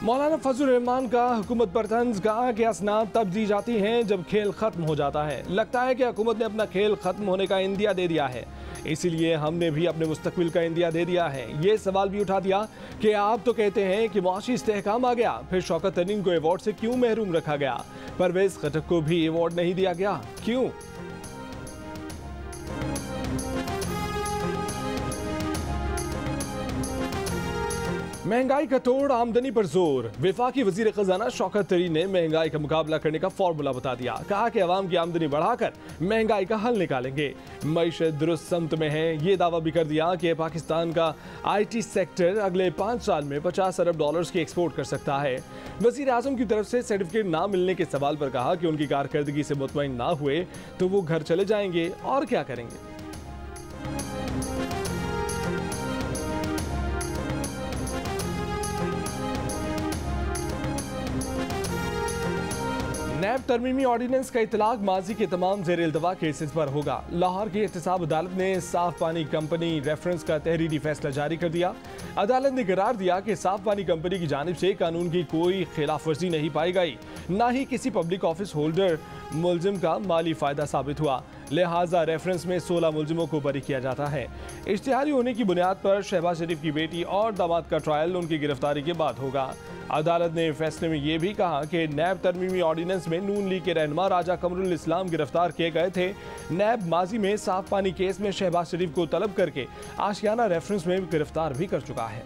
मौलाना फजल रहमान का हुकूमत पर तंज, कहा कि असनाद तब दी जाती हैं जब खेल खत्म हो जाता है। लगता है कि हुकूमत ने अपना खेल खत्म होने का इंदिया दे दिया है, इसीलिए हमने भी अपने मुस्तकबिल का इंदिया दे दिया है। ये सवाल भी उठा दिया कि आप तो कहते हैं कि मुआशी इस्तेहकाम आ गया, फिर शौकत तरीन को अवार्ड से क्यों महरूम रखा गया? परवेज खटक को भी अवार्ड नहीं दिया गया, क्यों? महंगाई का तोड़, आमदनी पर जोर। वफाकी वजीर खजाना शौकत तरीन ने महंगाई का मुकाबला करने का फॉर्मूला बता दिया। कहा कि अवाम की आमदनी बढ़ाकर महंगाई का हल निकालेंगे। मईशत दुरुस्त समत में है। ये दावा भी कर दिया कि पाकिस्तान का IT सेक्टर अगले 5 साल में $50 अरब की एक्सपोर्ट कर सकता है। वजीर आजम की तरफ से सर्टिफिकेट ना मिलने के सवाल पर कहा कि उनकी कारकर्दगी से मुतमईन ना हुए तो वो घर चले जाएंगे और क्या करेंगे। नैब तरमीमी ऑर्डिनेंस का इतलाक माजी के तमाम ज़ेर इल्तवा केसेस पर होगा। लाहौर की एहतसाब अदालत ने साफ पानी कंपनी रेफरेंस का तहरीरी फैसला जारी कर दिया। अदालत ने करार दिया कि साफ पानी कंपनी की जानिब से कानून की कोई खिलाफ वर्जी नहीं पाई गई, ना ही किसी पब्लिक ऑफिस होल्डर मुलजिम का माली फ़ायदा साबित हुआ। लिहाजा रेफरेंस में 16 मुलजिमों को बरी किया जाता है। इश्तिहारी होने की बुनियाद पर शहबाज शरीफ की बेटी और दामाद का ट्रायल उनकी गिरफ्तारी के बाद होगा। अदालत ने फैसले में यह भी कहा कि नैब तरमीमी ऑर्डिनेंस में नून लीग के रहनुमा राजा कमरुल इस्लाम गिरफ्तार किए गए थे। नैब माजी में साफ पानी केस में शहबाज शरीफ को तलब करके आशियाना रेफरेंस में गिरफ्तार भी कर चुका है।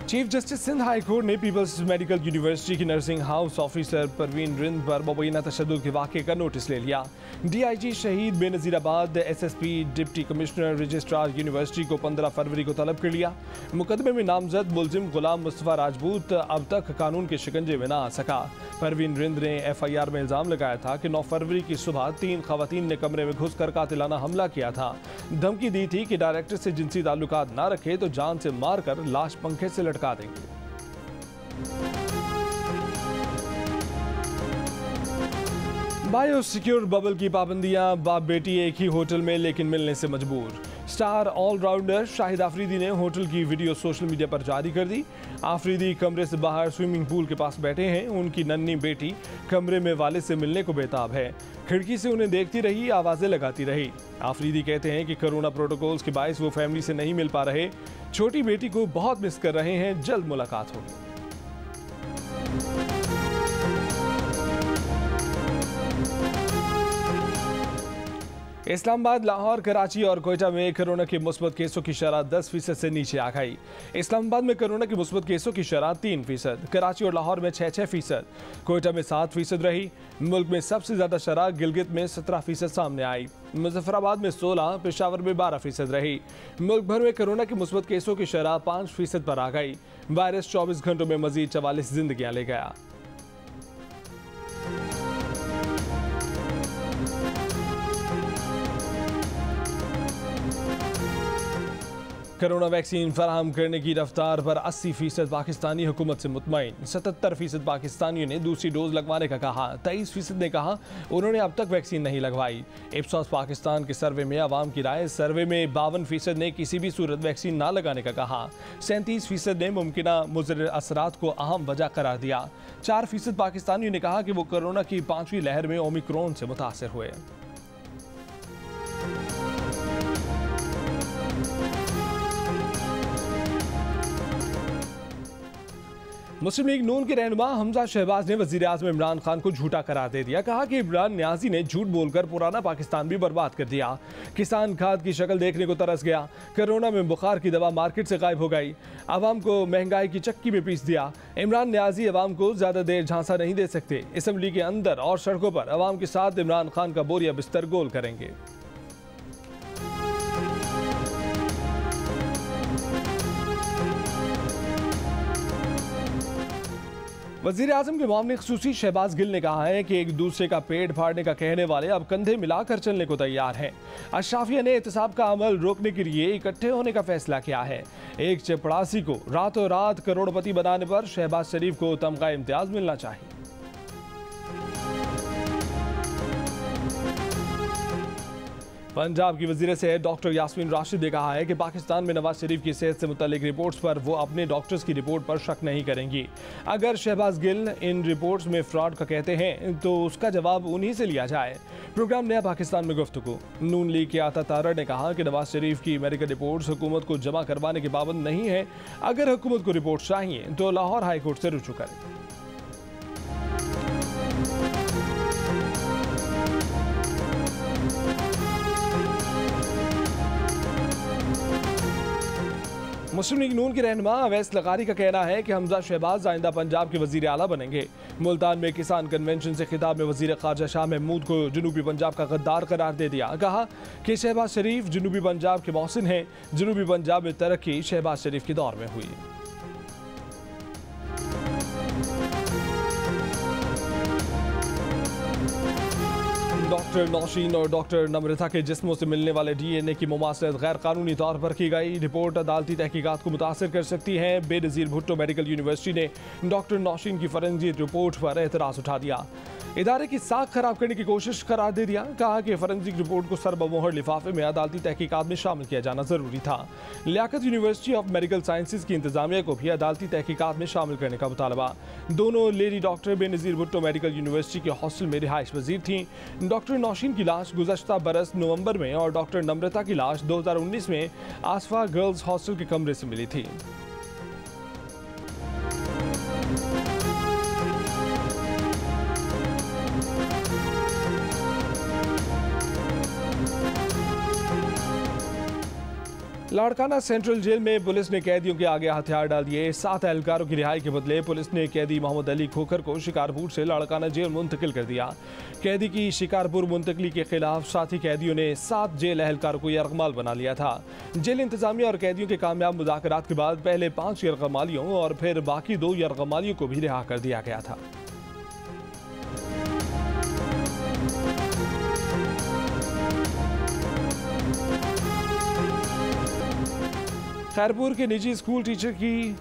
Chief justice Sindh high court ने पीपल्स मेडिकल यूनिवर्सिटी की nursing house officer Parveen Rind पर मुबैना तशद्दुद के वाक़े का नोटिस ले लिया। DIG शहीद Benazirabad SSP deputy commissioner registrar university को 15 फरवरी को तलब कर लिया। मुकदमे में नामजद मुलजिम गुलाम मुस्तफ़ा राजपूत अब तक कानून के शिकंजे में ना आ सका। परवीन रिंद ने FIR में इल्ज़ाम लगाया था कि 9 फरवरी की सुबह 3 खवातीन ने कमरे में घुसकर कातिलाना हमला किया था। धमकी दी थी कि डायरेक्टर से जिनसी ताल्लुकात ना रखे तो जान से मारकर लाश पंखे से लटका देंगे। बायोसिक्योर बबल की पाबंदियां, बाप बेटी एक ही होटल में लेकिन मिलने से मजबूर। स्टार ऑलराउंडर शाहिद आफरीदी ने होटल की वीडियो सोशल मीडिया पर जारी कर दी। आफरीदी कमरे से बाहर स्विमिंग पूल के पास बैठे हैं। उनकी नन्ही बेटी कमरे में वालिद से मिलने को बेताब है। खिड़की से उन्हें देखती रही, आवाजें लगाती रही। आफरीदी कहते हैं कि कोरोना प्रोटोकॉल्स के बायस वो फैमिली से नहीं मिल पा रहे। छोटी बेटी को बहुत मिस कर रहे हैं। जल्द मुलाकात होगी। इस्लामाबाद, लाहौर, कराची और कोयटा में कोरोना के मुस्बत केसों की शरह 10% से नीचे आ गई। इस्लामाबाद में कोरोना के मुस्बत केसों की शरह 3%, कराची और लाहौर में 6%, कोयटा में 7% रही। मुल्क में सबसे ज्यादा शरह गिलगित में 17% सामने आई। मुजफ्फराबाद में 16, पेशावर में 12% रही। मुल्क भर में कोरोना के मुस्बत केसों की शरह 5% पर आ गई। वायरस 24 घंटों में मजीद 44 जिंदगियां ले गया। कोरोना वैक्सीन फराहम करने की रफ्तार पर 80% पाकिस्तानी हुकूमत से मुतमईन। 77% पाकिस्तानियों ने दूसरी डोज लगवाने का कहा। 23% ने कहा उन्होंने अब तक वैक्सीन नहीं लगवाई। इप्सॉस पाकिस्तान के सर्वे में आवाम की राय, सर्वे में 52% ने किसी भी सूरत वैक्सीन ना लगाने का कहा। 37% ने मुमकिना मुज़र असरात को अहम वजह करार दिया। 4% पाकिस्तानियों ने कहा कि वो कोरोना की 5वीं लहर में ओमिक्रॉन से मुतासर हुए। मुस्लिम लीग नून के रहनुमा हमजा शहबाज ने वजीर आज़म इमरान खान को झूठा करार दे दिया। कहा कि इमरान न्याजी ने झूठ बोलकर पुराना पाकिस्तान भी बर्बाद कर दिया। किसान खाद की शक्ल देखने को तरस गया। कोरोना में बुखार की दवा मार्केट से गायब हो गई। आवाम को महंगाई की चक्की में पीस दिया। इमरान न्याजी आवाम को ज्यादा देर झांसा नहीं दे सकते। असम्बली के अंदर और सड़कों पर आवाम के साथ इमरान खान का बोरिया बिस्तर गोल करेंगे। वज़ीर आज़म के मामले ख़ुसूसी शहबाज गिल ने कहा है कि एक दूसरे का पेट फाड़ने का कहने वाले अब कंधे मिलाकर चलने को तैयार हैं। अशराफिया ने एहतसाब का अमल रोकने के लिए इकट्ठे होने का फैसला किया है। एक चपड़ासी को रातों रात करोड़पति बनाने पर शहबाज शरीफ को तमगा इम्तियाज मिलना चाहिए। पंजाब की वज़ीर सेहत डॉक्टर यास्मीन राशिद ने कहा है कि पाकिस्तान में नवाज शरीफ की सेहत से मुतालिक रिपोर्ट्स पर वो अपने डॉक्टर्स की रिपोर्ट पर शक नहीं करेंगी। अगर शहबाज गिल इन रिपोर्ट्स में फ्रॉड का कहते हैं तो उसका जवाब उन्हीं से लिया जाए। प्रोग्राम नया पाकिस्तान में गुफ्तगू। नून लीग के आता तारड़ ने कहा कि नवाज शरीफ की मेडिकल रिपोर्ट्स हुकूमत को जमा करवाने के पाबंद नहीं है। अगर हुकूमत को रिपोर्ट चाहिए तो लाहौर हाई कोर्ट से रुजू करें। मुस्लिम लीग नून के रहनुमा अवैस लगारी का कहना है कि हमजा शहबाज आइंदा पंजाब के वजीर आला बनेंगे। मुल्तान में किसान कन्वेंशन से खिताब में वजीर खारजा शाह महमूद को जनूबी पंजाब का गद्दार करार दे दिया। कहा कि शहबाज शरीफ जनूबी पंजाब के मौसिन हैं। जनूबी पंजाब में तरक्की शहबाज शरीफ के दौर में हुई। डॉक्टर नौशीन और डॉक्टर नम्रता के जिस्मों से मिलने वाले डीएनए की मुमासलत गैर कानूनी तौर पर की गई। रिपोर्ट अदालती तहकीकात को मुतासर कर सकती है। बेनज़ीर भुट्टो मेडिकल यूनिवर्सिटी ने डॉक्टर नौशीन की फॉरेंसिक रिपोर्ट पर एतराज़ उठा दिया। इदारे की साख खराब करने की कोशिश करार दे दिया। कहा कि फॉरेंसिक रिपोर्ट को सरबमोहर लिफाफे में अदालती तहकीकात में शामिल किया जाना जरूरी था। Liaquat university of medical sciences की इंतजामिया को भी अदालती तहकीकात में शामिल करने का मुतालबा। दोनों lady doctor Benazir Bhutto medical university के हॉस्टल में रिहाइश पजीर थीं। डॉक्टर नौशीन की लाश गुज़श्ता बरस नवंबर में और डॉक्टर नम्रता की लाश 2019 में आसफा गर्ल्स हॉस्टल के कमरे से मिली थी। लाड़काना सेंट्रल जेल में पुलिस ने कैदियों के आगे हथियार डाल दिए। 7 एहलकारों की रिहाई के बदले पुलिस ने कैदी मोहम्मद अली खोखर को शिकारपुर से लाड़काना जेल मुंतकिल कर दिया। कैदी की शिकारपुर मुंतकली के खिलाफ साथी कैदियों ने 7 जेल एहलकारों को यरगमाल बना लिया था। जेल इंतजामिया और कैदियों के कामयाब मुज़ाकरात के बाद पहले 5 यरगमालियों और फिर बाकी 2 यरगमालियों को भी रिहा कर दिया गया था। खैरपुर के निजी स्कूल टीचर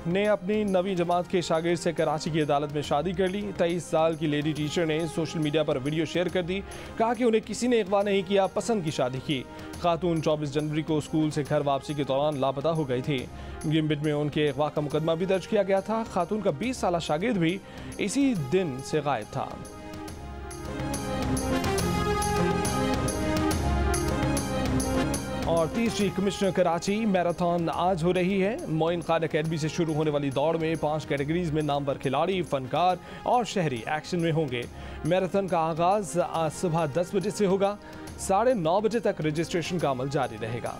ने अपनी 9वीं जमात के शागिर्द से कराची की अदालत में शादी कर ली। 23 साल की लेडी टीचर ने सोशल मीडिया पर वीडियो शेयर कर दी। कहा कि उन्हें किसी ने अगवा नहीं किया, पसंद की शादी की। खातून 24 जनवरी को स्कूल से घर वापसी के दौरान लापता हो गई थी। गिम्बिट में उनके अगवा का मुकदमा भी दर्ज किया गया था। खातून का 20 साल शागिर्द भी इसी दिन से गायब था। और तीसरी कमिश्नर कराची मैराथन आज हो रही है। मोइन खान अकेडमी से शुरू होने वाली दौड़ में 5 कैटेगरीज में नामवर खिलाड़ी, फनकार और शहरी एक्शन में होंगे। मैराथन का आगाज आज सुबह 10 बजे से होगा। 9:30 बजे तक रजिस्ट्रेशन का अमल जारी रहेगा।